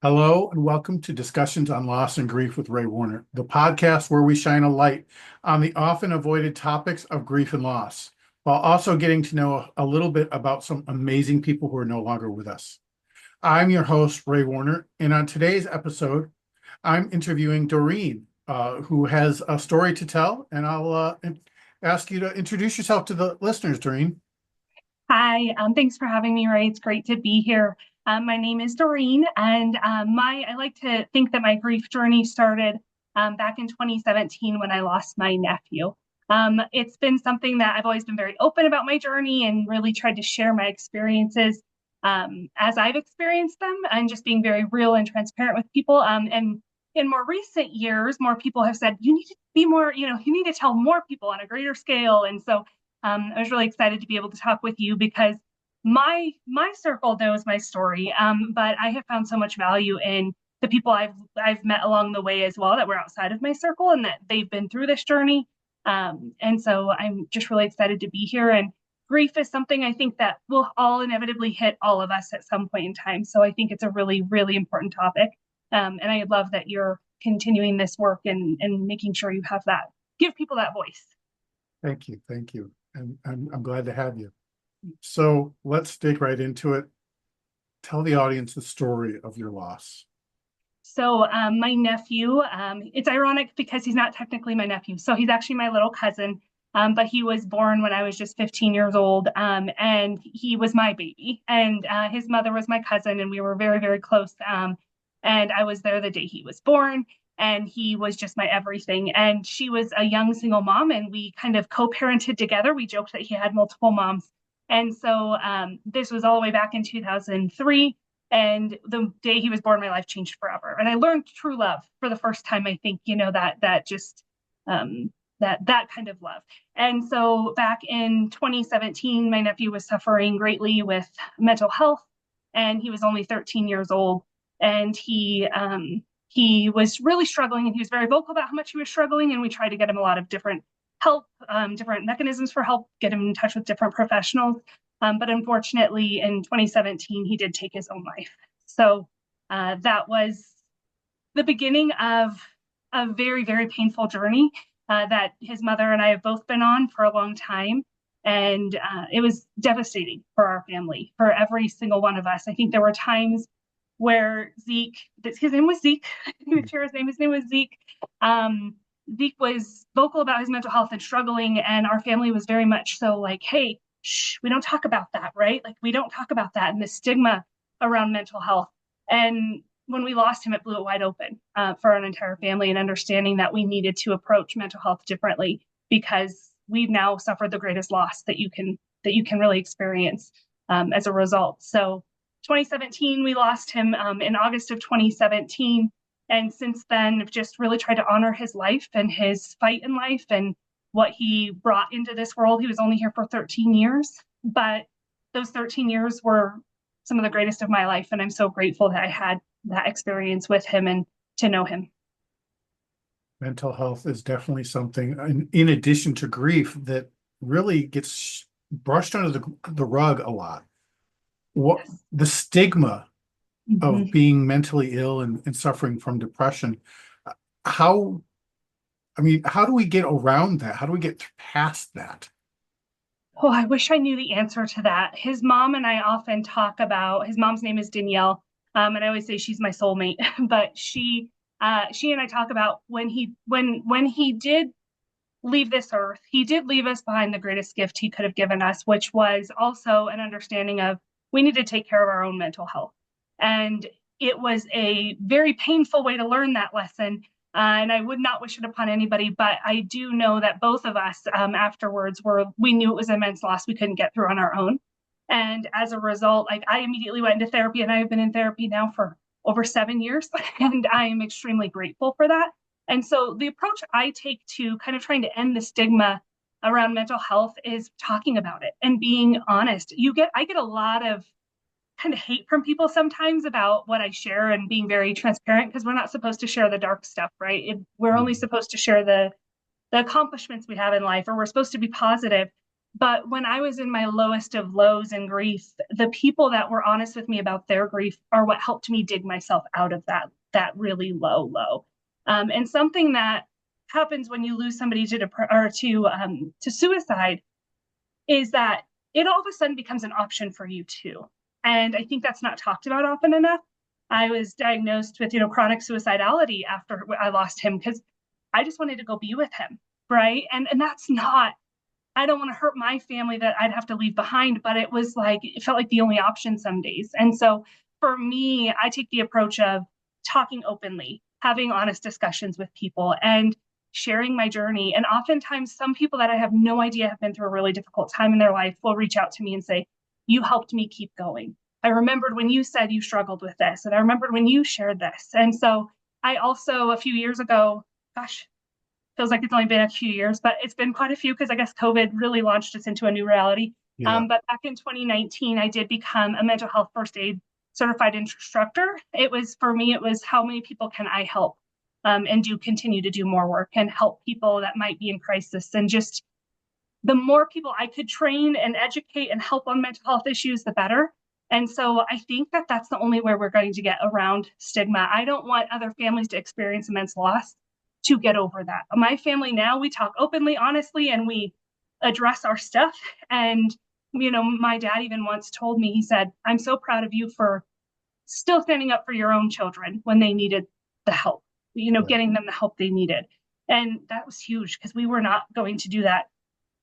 Hello and welcome to Discussions on Loss and Grief with Ray Warner, the podcast where we shine a light on the often avoided topics of grief and loss, while also getting to know a little bit about some amazing people who are no longer with us. I'm your host, Ray Warner, and on today's episode, I'm interviewing Doreen, who has a story to tell, and I'll ask you to introduce yourself to the listeners, Doreen. Hi, thanks for having me, Ray. It's great to be here. My name is Doreen, and I like to think that my grief journey started back in 2017 when I lost my nephew. It's been something that I've always been very open about my journey and really tried to share my experiences as I've experienced them and just being very real and transparent with people. And in more recent years, more people have said, you need to be more, you need to tell more people on a greater scale. And so I was really excited to be able to talk with you because my circle knows my story, but I have found so much value in the people I've met along the way as well that were outside of my circle and that they've been through this journey. And so I'm just really excited to be here. And grief is something I think that will all inevitably hit all of us at some point in time. So I think it's a really, really important topic. And I love that you're continuing this work and making sure you have that, give people that voice. Thank you. Thank you. And I'm glad to have you. So let's dig right into it. Tell the audience the story of your loss. So my nephew, it's ironic because he's not technically my nephew. So he's actually my little cousin, but he was born when I was just 15 years old, and he was my baby. And his mother was my cousin, and we were very, very close. And I was there the day he was born, and he was just my everything. And she was a young single mom, and we kind of co-parented together. We joked that he had multiple moms. And so this was all the way back in 2003, and the day he was born, my life changed forever. And I learned true love for the first time. I think, that just that kind of love. And so back in 2017, my nephew was suffering greatly with mental health, and he was only 13 years old. And he was really struggling, and he was very vocal about how much he was struggling. And we tried to get him a lot of different help, different mechanisms for help, get him in touch with different professionals. But unfortunately, in 2017, he did take his own life. So that was the beginning of a very, very painful journey that his mother and I have both been on for a long time. And it was devastating for our family, for every single one of us. I think there were times where Zeke, his name was Zeke, his name was Zeke. Zeke was vocal about his mental health and struggling, and our family was very much so like, hey, shh, we don't talk about that, right? Like, we don't talk about that and the stigma around mental health. And when we lost him, it blew it wide open for an entire family, and understanding that we needed to approach mental health differently because we've now suffered the greatest loss that you can really experience as a result. So 2017, we lost him in August of 2017. And since then, I've just really tried to honor his life and his fight in life and what he brought into this world. He was only here for 13 years, but those 13 years were some of the greatest of my life. And I'm so grateful that I had that experience with him and to know him. Mental health is definitely something, in addition to grief, that really gets brushed under the rug a lot. What Yes. the stigma of Mm-hmm. being mentally ill and suffering from depression, how, I mean, how do we get around that? How do we get past that? Oh, I wish I knew the answer to that. His mom and I often talk about his mom's name is Danielle, and I always say she's my soulmate. But she and I talk about when he did leave this earth, he did leave us behind the greatest gift he could have given us, which was also an understanding of we need to take care of our own mental health. And it was a very painful way to learn that lesson. And I would not wish it upon anybody, but I do know that both of us afterwards we knew it was an immense loss we couldn't get through on our own. And as a result, like I immediately went into therapy, and I have been in therapy now for over 7 years, and I am extremely grateful for that. And so the approach I take to kind of trying to end the stigma around mental health is talking about it and being honest. I get a lot of kind of hate from people sometimes about what I share and being very transparent because we're not supposed to share the dark stuff, right? We're only Mhm. supposed to share the accomplishments we have in life, or we're supposed to be positive. But when I was in my lowest of lows in grief, the people that were honest with me about their grief are what helped me dig myself out of that really low. And something that happens when you lose somebody to to suicide is that it all of a sudden becomes an option for you too. And I think that's not talked about often enough. I was diagnosed with, chronic suicidality after I lost him because I just wanted to go be with him, right? And that's not, I don't want to hurt my family that I'd have to leave behind, but it was like it felt like the only option some days. And so for me, I take the approach of talking openly, having honest discussions with people, and sharing my journey. And oftentimes, some people that I have no idea have been through a really difficult time in their life will reach out to me and say, "You helped me keep going. I remembered when you said you struggled with this, and I remembered when you shared this." And so I also, a few years ago, gosh, feels like it's only been a few years, but it's been quite a few because I guess COVID really launched us into a new reality. Yeah. But back in 2019, I did become a mental health first aid certified instructor. It was for me, it was how many people can I help and continue to do more work and help people that might be in crisis. And just the more people I could train and educate and help on mental health issues, the better. And so I think that that's the only way we're going to get around stigma. I don't want other families to experience immense loss to get over that. My family now, we talk openly, honestly, and we address our stuff. And, my dad even once told me, he said, "I'm so proud of you for still standing up for your own children when they needed the help, Right. getting them the help they needed." And that was huge because we were not going to do that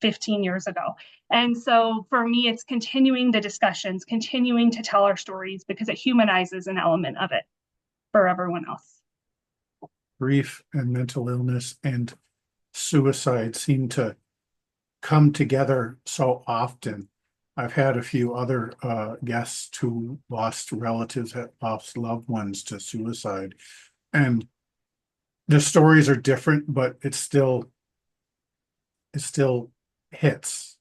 15 years ago. And so for me, it's continuing the discussions, continuing to tell our stories because it humanizes an element of it for everyone else. Grief and mental illness and suicide seem to come together so often. I've had a few other guests who lost relatives, had lost loved ones to suicide, and the stories are different, but it still hits.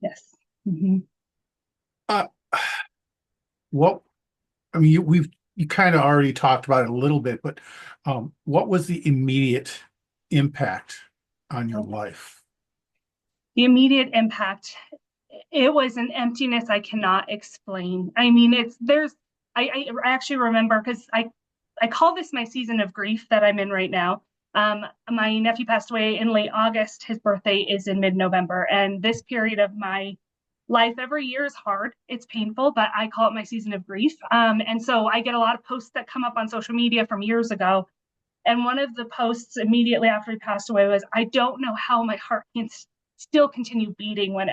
Yes. Mm-hmm. Uh, what I mean, you kind of already talked about it a little bit, but what was the immediate impact on your life? The immediate impact, it was an emptiness I cannot explain. I mean, I actually remember because I call this my season of grief that I'm in right now. My nephew passed away in late August. His birthday is in mid-November. And this period of my life every year is hard. It's painful, but I call it my season of grief. And so I get a lot of posts that come up on social media from years ago. And one of the posts immediately after he passed away was, "I don't know how my heart can still continue beating when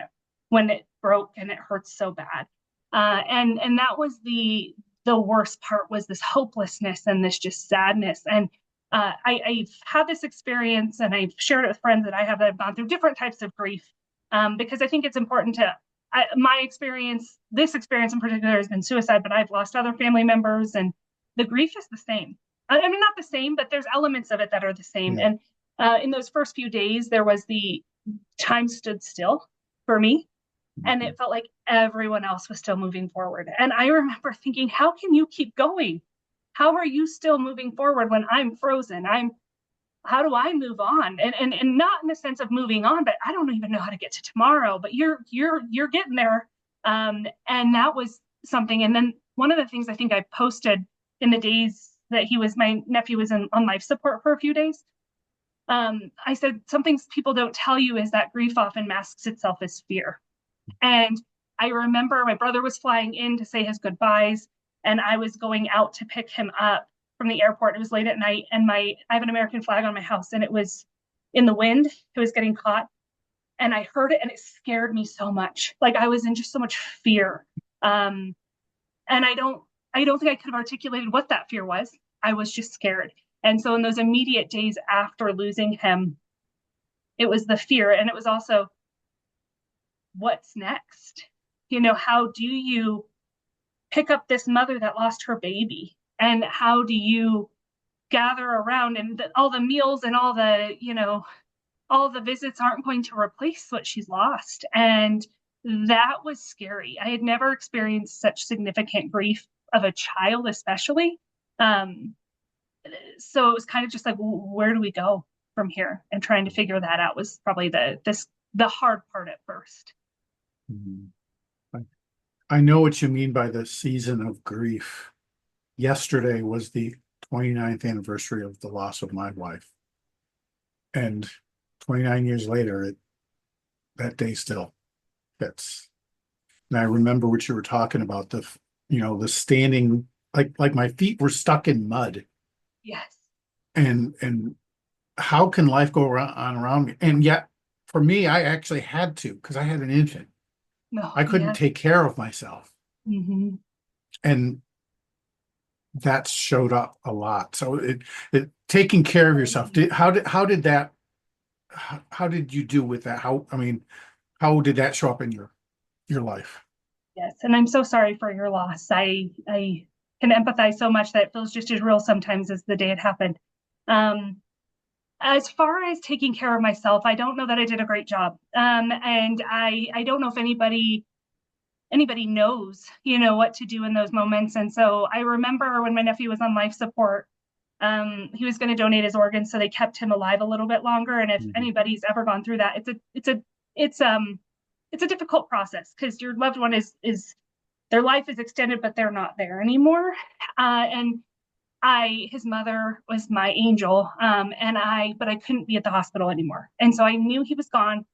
it broke and it hurts so bad." And that was the worst part, was this hopelessness and this just sadness. And I've had this experience and I've shared it with friends that I have that have gone through different types of grief, because I think it's important to. My experience, this experience in particular, has been suicide, but I've lost other family members, and the grief is the same. I mean, not the same, but there's elements of it that are the same. Yeah. And in those first few days, there was the time stood still for me, and Mhm. it felt like everyone else was still moving forward. And I remember thinking, how can you keep going? How are you still moving forward when I'm frozen? How do I move on? And not in the sense of moving on, but I don't even know how to get to tomorrow. But you're getting there. And that was something. And then one of the things I think I posted in the days that my nephew was on life support for a few days. I said, some things people don't tell you is that grief often masks itself as fear. And I remember my brother was flying in to say his goodbyes, and I was going out to pick him up from the airport. It was late at night, and I have an American flag on my house, and it was in the wind. It was getting caught, and I heard it, and it scared me so much. Like I was in just so much fear, and I don't think I could have articulated what that fear was. I was just scared. And so in those immediate days after losing him, it was the fear, and it was also, what's next? How do you pick up this mother that lost her baby? And how do you gather around, and all the meals and all the visits aren't going to replace what she's lost. And that was scary. I had never experienced such significant grief of a child, especially. Um, so it was kind of just like, where do we go from here? And trying to figure that out was probably the hard part at first. Mhm. I I know what you mean by the season of grief. Yesterday was the 29th anniversary of the loss of my wife. And 29 years later, that day still fits. And I remember what you were talking about, the standing, like my feet were stuck in mud. Yes. And how can life go on around me? And yet, for me, I actually had to because I had an infant. No, I couldn't yeah. take care of myself. Hmm. And that showed up a lot. So it taking care of yourself. How did you do with that? I mean, how did that show up in your life? Yes, and I'm so sorry for your loss. I can empathize so much that it feels just as real sometimes as the day it happened. Um, as far as taking care of myself, I don't know that I did a great job. And I don't know if anybody knows, what to do in those moments. And so I remember when my nephew was on life support, he was going to donate his organs, so they kept him alive a little bit longer. And if Mhm. anybody's ever gone through that, it's a difficult process because your loved one is their life is extended, but they're not there anymore. And his mother was my angel, but I couldn't be at the hospital anymore, and so I knew he was gone,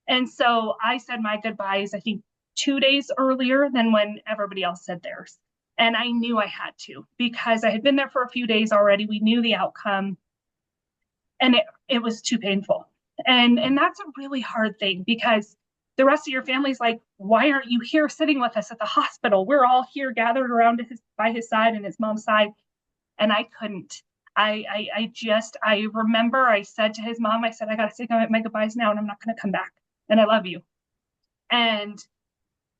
and so I said my goodbyes. I think 2 days earlier than when everybody else said theirs, and I knew I had to because I had been there for a few days already. We knew the outcome, and it was too painful, and that's a really hard thing because the rest of your family's like, why aren't you here sitting with us at the hospital? We're all here gathered around by his side and his mom's side, and I couldn't. I remember I said to his mom, I said, I gotta say my goodbyes now and I'm not gonna come back. And I love you. And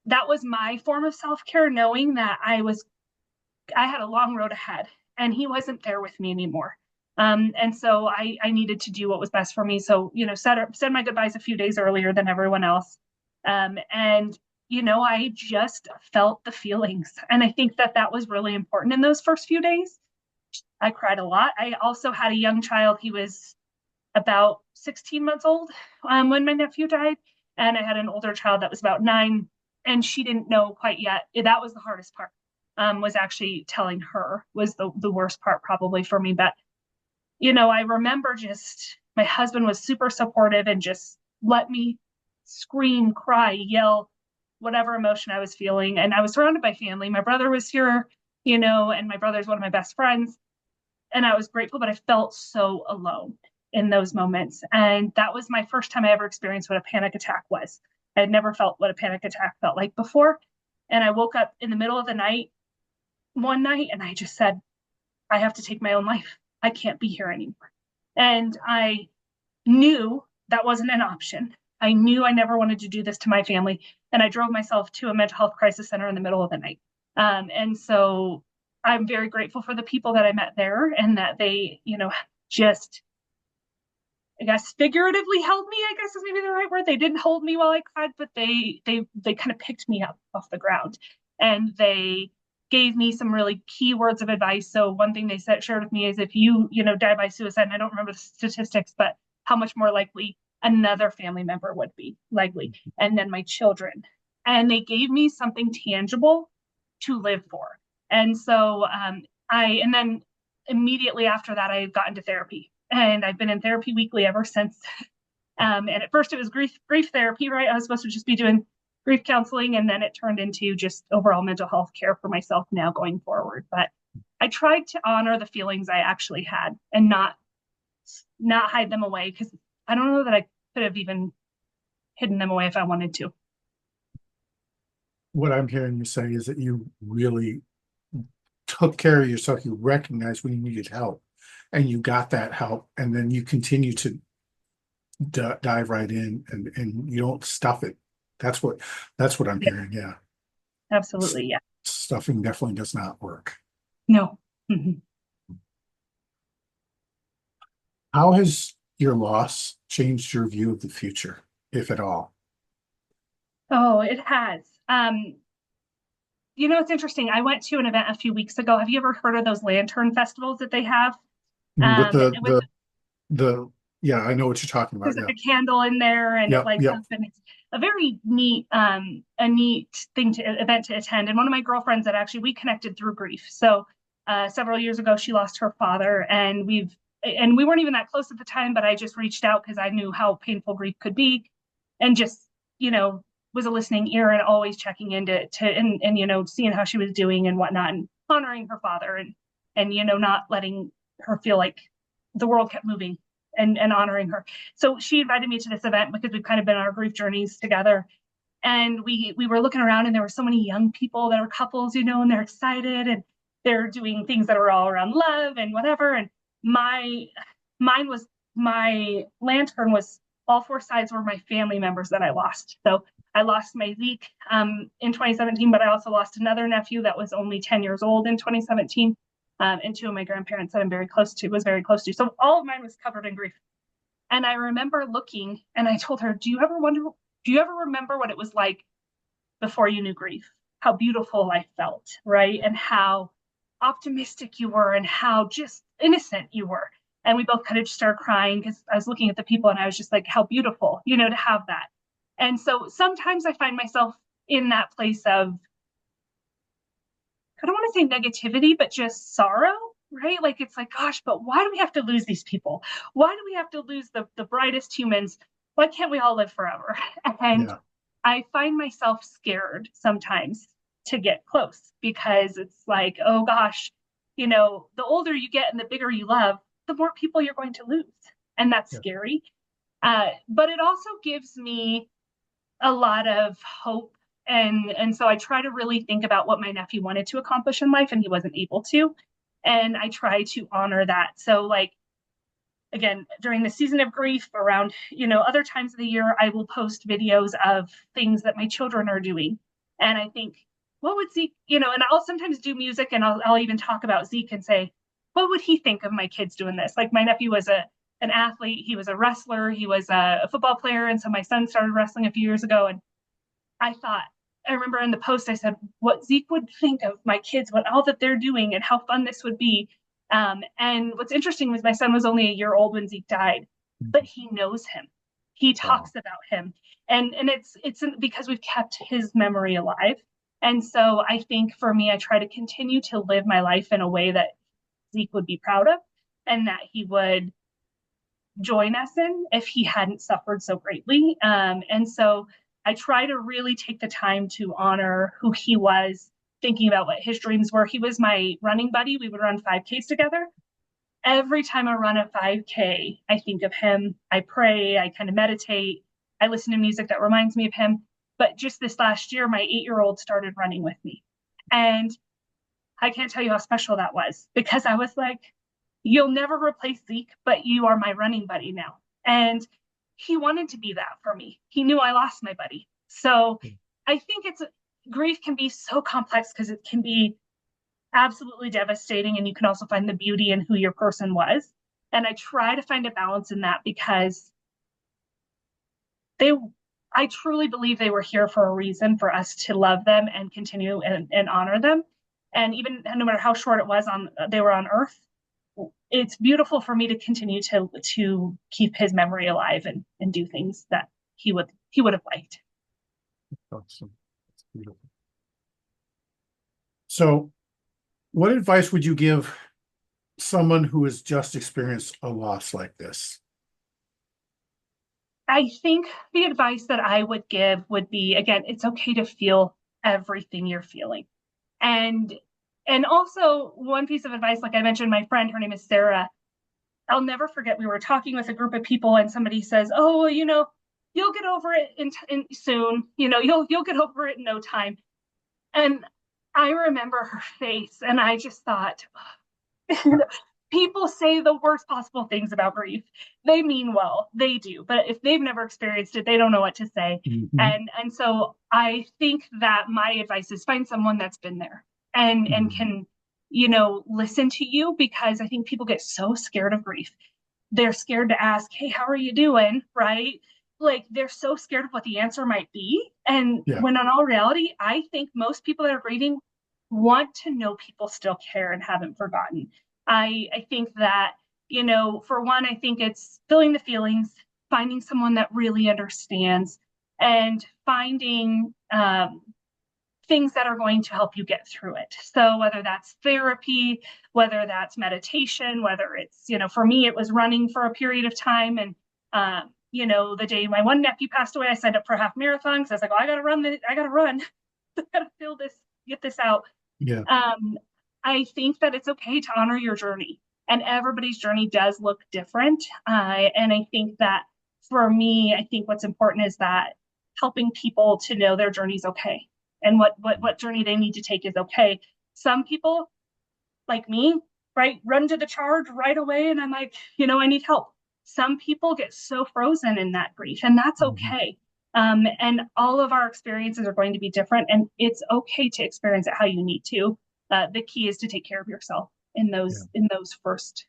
that was my form of self-care, knowing that I had a long road ahead and he wasn't there with me anymore. And so I needed to do what was best for me. So, said my goodbyes a few days earlier than everyone else. And I just felt the feelings. And I think that that was really important in those first few days. I cried a lot. I also had a young child. He was about 16 months old when my nephew died. And I had an older child that was about 9, and she didn't know quite yet. That was the hardest part. Was actually telling her was the worst part probably for me. But I remember just my husband was super supportive and just let me scream, cry, yell, whatever emotion I was feeling. And I was surrounded by family. My brother was here, and my brother's one of my best friends, and I was grateful, but I felt so alone in those moments. And that was my first time I ever experienced what a panic attack was. I had never felt what a panic attack felt like before. And I woke up in the middle of the night one night and I just said, I have to take my own life. I can't be here anymore. And I knew that wasn't an option. I knew I never wanted to do this to my family. And I drove myself to a mental health crisis center in the middle of the night. And so I'm very grateful for the people that I met there and that they, just, I guess, figuratively held me, I guess is maybe the right word. They didn't hold me while I cried, but they kind of picked me up off the ground and they gave me some really key words of advice. So one thing they shared with me is if you die by suicide, and I don't remember the statistics, but how much more likely another family member would be likely, and then my children. And they gave me something tangible to live for. And so and then immediately after that, I got into therapy, and I've been in therapy weekly ever since. And at first, it was grief therapy, right? I was supposed to just be doing grief counseling, and then it turned into just overall mental health care for myself now going forward. But I tried to honor the feelings I actually had and not hide them away because I don't know that I could have even hidden them away if I wanted to. What I'm hearing you say is that you really took care of yourself. You recognized when you needed help and you got that help. And then you continue to dive right in and you don't stuff it. That's what that's what I'm Yeah, hearing. Yeah. absolutely. Yeah. Stuffing definitely does not work. No. Mm-hmm. How has your loss changed your view of the future, if at all? Oh, it has. It's interesting. I went to an event a few weeks ago. Have you ever heard of those lantern festivals that they have? With It was the yeah, I know what you're talking about. there's like Yeah. a candle in there and it Yep. lights Yep. up and it's a very neat event to attend. And one of my girlfriends that actually we connected through grief. So several years ago, she lost her father, and we weren't even that close at the time, but I just reached out because I knew how painful grief could be, and just was a listening ear and always checking into and seeing how she was doing and whatnot, and honoring her father, and not letting her feel like the world kept moving, and honoring her. So she invited me to this event because we've kind of been on our grief journeys together. And we were looking around, and there were so many young people that are couples, and they're excited, and they're doing things that are all around love and whatever. And my mine was my lantern was all four sides were my family members that I lost. So I lost my Zeke in 2017, but I also lost another nephew that was only 10 years old in 2017, and two of my grandparents that I'm was very close to. So all of mine was covered in grief. And I remember looking, and I told her, do you ever remember what it was like before you knew grief? How beautiful life felt, right? And how optimistic you were, and how just innocent you were. And we both kind of just started crying because I was looking at the people, and I was just like, how beautiful, to have that. And so sometimes I find myself in that place of, I don't want to say negativity, but just sorrow, right? Like, it's like, gosh, but why do we have to lose these people? Why do we have to lose the brightest humans? Why can't we all live forever? And Yeah. I find myself scared sometimes to get close, because it's like, oh gosh, the older you get and the bigger you love, the more people you're going to lose. And that's Yeah. scary. But it also gives me a lot of hope. And so I try to really think about what my nephew wanted to accomplish in life and he wasn't able to. And I try to honor that. So, like, again, during the season of grief, around other times of the year, I will post videos of things that my children are doing. And I think, what would Zeke, and I'll sometimes do music, and I'll even talk about Zeke and say, what would he think of my kids doing this? Like, my nephew was an athlete, he was a wrestler, he was a football player, and so my son started wrestling a few years ago. And I remember in the post I said what Zeke would think of my kids, what all that they're doing, and how fun this would be. And what's interesting was my son was only a year old when Zeke died, but he knows him. He Wow. talks about him, and it's because we've kept his memory alive. And so I think for me, I try to continue to live my life in a way that Zeke would be proud of, and that he would join us in if he hadn't suffered so greatly. And so I try to really take the time to honor who he was, thinking about what his dreams were. He was my running buddy. We would run 5Ks together. Every time I run a 5K, I think of him. I pray, I kind of meditate, I listen to music that reminds me of him. But just this last year, my 8-year-old started running with me. And I can't tell you how special that was, because I was like, you'll never replace Zeke, but you are my running buddy now. And he wanted to be that for me. He knew I lost my buddy. So I think grief can be so complex because it can be absolutely devastating. And you can also find the beauty in who your person was. And I try to find a balance in that, because they, I truly believe they were here for a reason, for us to love them and continue and honor them. And even no matter how short it was they were on Earth, it's beautiful for me to continue to keep his memory alive, and do things that he would have liked. Awesome. That's beautiful. So, what advice would you give someone who has just experienced a loss like this? I think the advice that I would give would be, again, it's okay to feel everything you're feeling. And also, one piece of advice, like I mentioned, my friend, her name is Sarah. I'll never forget, we were talking with a group of people, and somebody says, oh, well, you'll get over it in soon, you'll get over it in no time. And I remember her face, and I just thought, people say the worst possible things about grief. They mean well, they do, but if they've never experienced it, they don't know what to say. Mm-hmm. And so I think that my advice is find someone that's been there, and can listen to you, because I think people get so scared of grief. They're scared to ask, hey, how are you doing, right? Like, they're so scared of what the answer might be. And Yeah. when in all reality, I think most people that are grieving want to know people still care and haven't forgotten. I think that, for one, I think it's feeling the feelings, finding someone that really understands, and finding things that are going to help you get through it. So whether that's therapy, whether that's meditation, whether it's, for me, it was running for a period of time. And, the day my one nephew passed away, I signed up for a half marathon because I was like, oh, I got to run. I got to run. I got to feel this, get this out. Yeah. I think that it's okay to honor your journey, and everybody's journey does look different. And I think that for me, I think what's important is that helping people to know their journey's okay, and what journey they need to take is okay. Some people, like me, right, run to the charge right away, and I'm like, I need help. Some people get so frozen in that grief, and that's Mhm. okay. And all of our experiences are going to be different, and it's okay to experience it how you need to. The key is to take care of yourself in Yeah. those first.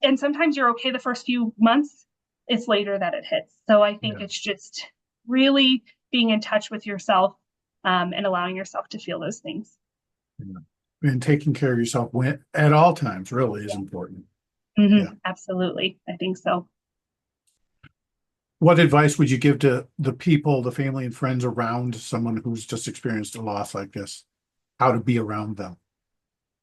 And sometimes you're okay the first few months. It's later that it hits. So I think Yeah. it's just really being in touch with yourself, and allowing yourself to feel those things. Yeah. And taking care of yourself at all times really is Yeah. important. Yeah. Absolutely. I think so. What advice would you give to the people, the family and friends around someone who's just experienced a loss like this? How to be around them?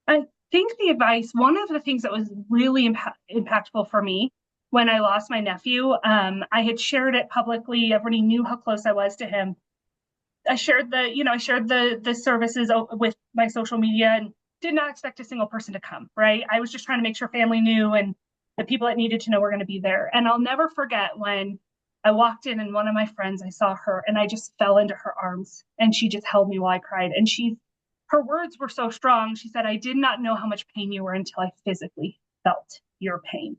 I think the advice, one of the things that was really impactful for me when I lost my nephew, I had shared it publicly. Everybody knew how close I was to him. I shared the services with my social media and did not expect a single person to come, right? I was just trying to make sure family knew and the people that needed to know were going to be there. And I'll never forget when I walked in and one of my friends, I saw her and I just fell into her arms and she just held me while I cried. And her words were so strong. She said, I did not know how much pain you were until I physically felt your pain.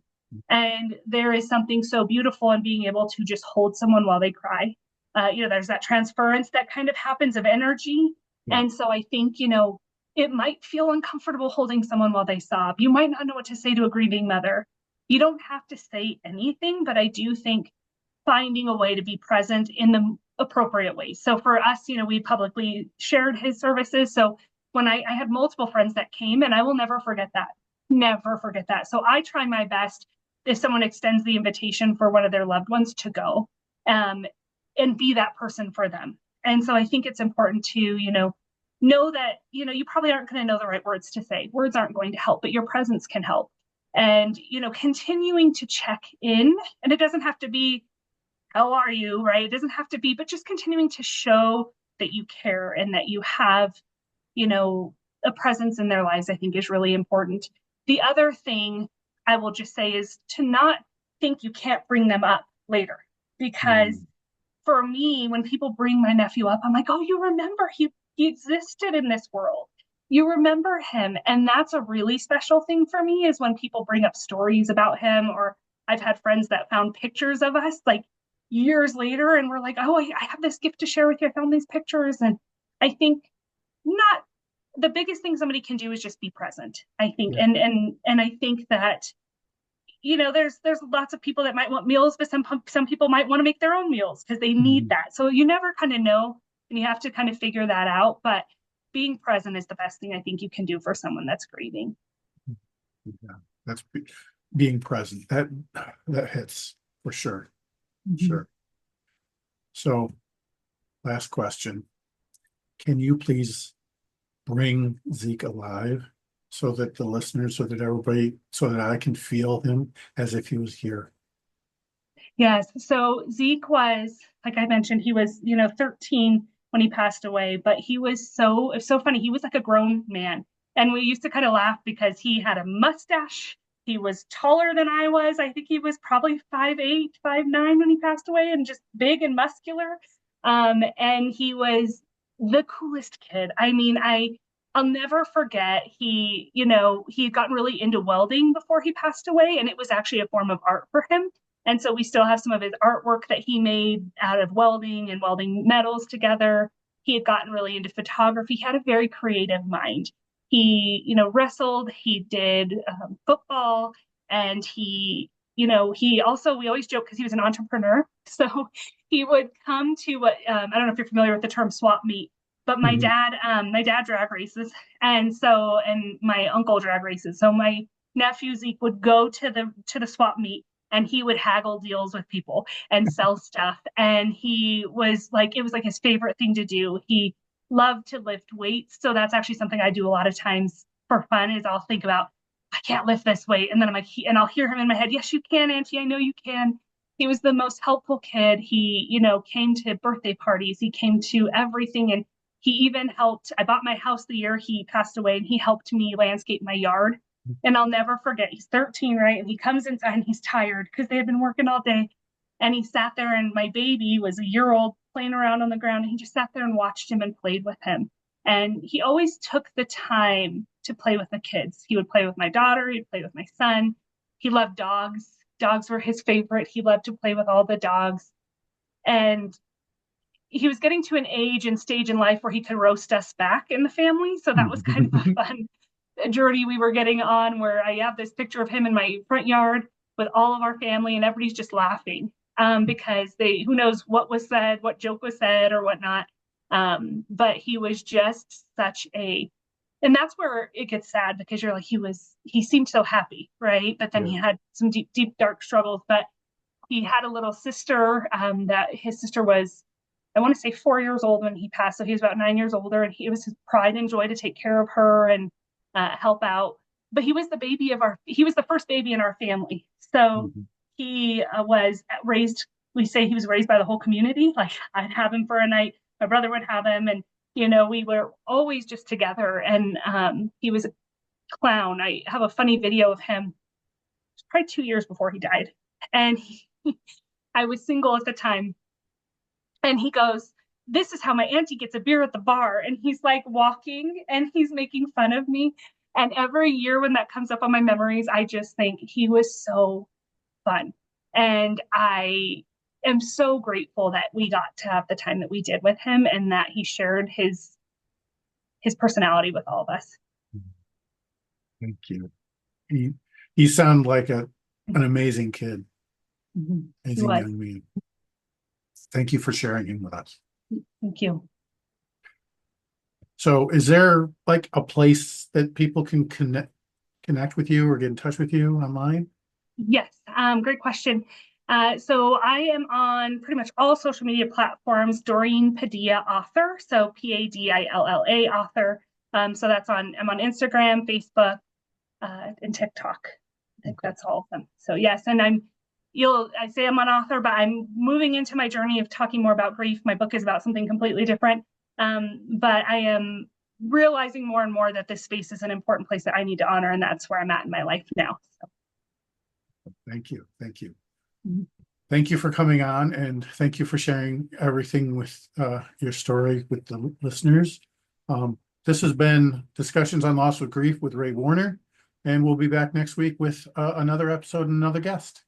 And there is something so beautiful in being able to just hold someone while they cry. There's that transference that kind of happens of energy. Yeah. And so I think, it might feel uncomfortable holding someone while they sob. You might not know what to say to a grieving mother. You don't have to say anything, but I do think finding a way to be present in the appropriate ways. So for us, we publicly shared his services. So when I had multiple friends that came, and I will never forget that. Never forget that. So I try my best if someone extends the invitation for one of their loved ones to go, and be that person for them. And so I think it's important to, know that, you probably aren't going to know the right words to say. Words aren't going to help, but your presence can help. And, continuing to check in, and it doesn't have to be, how are you, right? It doesn't have to be, but just continuing to show that you care and that you have, a presence in their lives, I think is really important. The other thing I will just say is to not think you can't bring them up later. Because Mm. for me, when people bring my nephew up, I'm like, oh, you remember he existed in this world. You remember him. And that's a really special thing for me is when people bring up stories about him, or I've had friends that found pictures of us like years later and we're like, oh, I have this gift to share with you. I found these pictures. And I think not the biggest thing somebody can do is just be present, I think. Yeah. And I think that there's lots of people that might want meals, but some people might want to make their own meals because they need Mhm. that. So you never kind of know, and you have to kind of figure that out. But being present is the best thing I think you can do for someone that's grieving. Yeah. That's being present. That hits for sure. Mm-hmm. Sure. So last question. Can you please bring Zeke alive so that the listeners, so that everybody, so that I can feel him as if he was here? Yes. So Zeke was, like I mentioned, he was, 13 when he passed away, but it's so funny. He was like a grown man. And we used to kind of laugh because he had a mustache. He was taller than I was. I think he was probably 5'8", 5'9" when he passed away, and just big and muscular. And he was the coolest kid. I mean, I'll never forget he had gotten really into welding before he passed away, and it was actually a form of art for him. And so we still have some of his artwork that he made out of welding and welding metals together. He had gotten really into photography. He had a very creative mind. He, wrestled, he did football, and he also, we always joke because he was an entrepreneur. So he would come to what, I don't know if you're familiar with the term swap meet, but Mhm. my dad drag races. And my uncle drag races. So my nephew Zeke would go to the swap meet and he would haggle deals with people and sell stuff. And he was like, it was like his favorite thing to do. He loved to lift weights. So that's actually something I do a lot of times for fun is I'll think about, I can't lift this weight. And then I'm like, and I'll hear him in my head, yes, you can, Auntie. I know you can. He was the most helpful kid. He, came to birthday parties. He came to everything. And he even helped. I bought my house the year he passed away, and he helped me landscape my yard. And I'll never forget, he's 13, right? And he comes inside and he's tired because they had been working all day. And he sat there, and my baby was a year old playing around on the ground. And he just sat there and watched him and played with him. And he always took the time to play with the kids. He would play with my daughter, he'd play with my son. He loved dogs. Dogs were his favorite. He loved to play with all the dogs. And he was getting to an age and stage in life where he could roast us back in the family. So that was kind of a fun journey we were getting on, where I have this picture of him in my front yard with all of our family, and everybody's just laughing because who knows what was said, what joke was said or whatnot. But he was just and that's where it gets sad, because you're like, he seemed so happy, right? But then he had some deep, deep, dark struggles. But he had a little sister that his sister was, I want to say 4 years old when he passed. So he was about 9 years older, and it was his pride and joy to take care of her and help out. But he was the first baby in our family. So he was raised, we say he was raised by the whole community. Like, I'd have him for a night, my brother would have him, and we were always just together. And he was a clown. I have a funny video of him probably 2 years before he died. And I was single at the time. And he goes, this is how my auntie gets a beer at the bar. And he's like walking and he's making fun of me. And every year when that comes up on my memories, I just think he was so fun. And I am so grateful that we got to have the time that we did with him, and that he shared his personality with all of us. Thank you. You sound like an amazing kid. Amazing young man. Thank you for sharing him with us. Thank you. So is there like a place that people can connect with you or get in touch with you online? Yes, great question. So I am on pretty much all social media platforms, Doreen Padilla author. So Padilla author. So I'm on Instagram, Facebook, and TikTok. I think that's all of them. So yes, and I say I'm an author, but I'm moving into my journey of talking more about grief. My book is about something completely different. But I am realizing more and more that this space is an important place that I need to honor, and that's where I'm at in my life now. So. Thank you. Thank you. Thank you for coming on, and thank you for sharing everything with your story with the listeners. This has been Discussions on Loss with Grief with Ray Warner, and we'll be back next week with another episode and another guest.